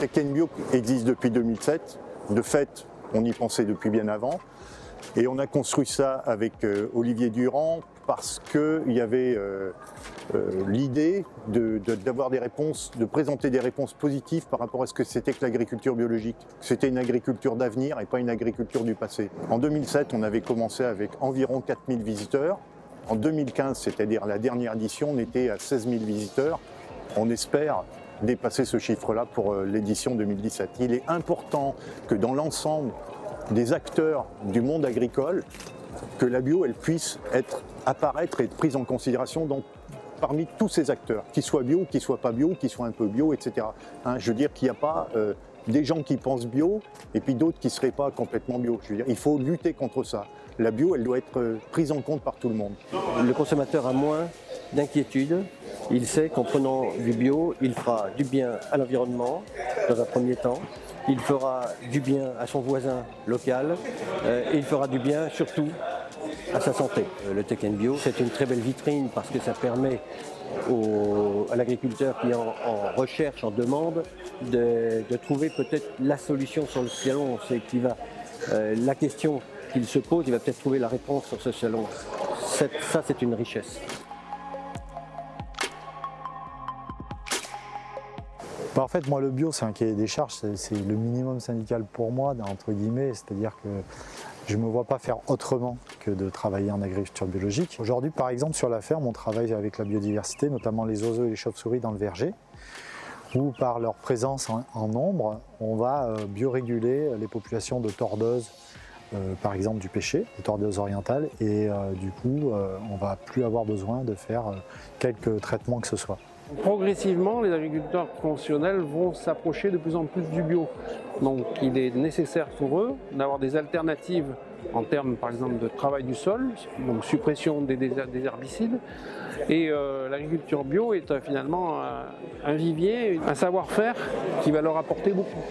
Tech Bio existe depuis 2007. De fait, on y pensait depuis bien avant. Et on a construit ça avec Olivier Durand parce qu'il y avait l'idée d'avoir des réponses, de présenter des réponses positives par rapport à ce que c'était que l'agriculture biologique. C'était une agriculture d'avenir et pas une agriculture du passé. En 2007, on avait commencé avec environ 4000 visiteurs. En 2015, c'est-à-dire la dernière édition, on était à 16 000 visiteurs. On espère dépasser ce chiffre-là pour l'édition 2017. Il est important que dans l'ensemble des acteurs du monde agricole, que la bio elle puisse apparaître et être prise en considération parmi tous ces acteurs, qu'ils soient bio, qu'ils soient pas bio, qu'ils soient un peu bio, etc. Je veux dire qu'il n'y a pas des gens qui pensent bio et puis d'autres qui ne seraient pas complètement bio. Je veux dire, il faut lutter contre ça. La bio, elle doit être prise en compte par tout le monde. Le consommateur a moins d'inquiétude. Il sait qu'en prenant du bio, il fera du bien à l'environnement dans un premier temps. Il fera du bien à son voisin local et il fera du bien surtout à sa santé. Le Tech Bio, c'est une très belle vitrine parce que ça permet à l'agriculteur qui est en recherche, en demande, de trouver peut-être la solution sur le salon. C'est qu'il va, la question qu'il se pose, il va peut-être trouver la réponse sur ce salon. Ça, c'est une richesse. En fait, moi, le bio, c'est un cahier des charges, c'est le minimum syndical pour moi, entre guillemets, c'est-à-dire que je ne me vois pas faire autrement que de travailler en agriculture biologique. Aujourd'hui, par exemple, sur la ferme, on travaille avec la biodiversité, notamment les oiseaux et les chauves-souris dans le verger, où par leur présence en nombre, on va bioréguler les populations de tordeuses, par exemple du pêcher, des tordeuses orientales, et du coup, on ne va plus avoir besoin de faire quelques traitements que ce soit. Progressivement, les agriculteurs conventionnels vont s'approcher de plus en plus du bio. Donc il est nécessaire pour eux d'avoir des alternatives en termes par exemple de travail du sol, donc suppression des herbicides. Et l'agriculture bio est finalement un vivier, un savoir-faire qui va leur apporter beaucoup.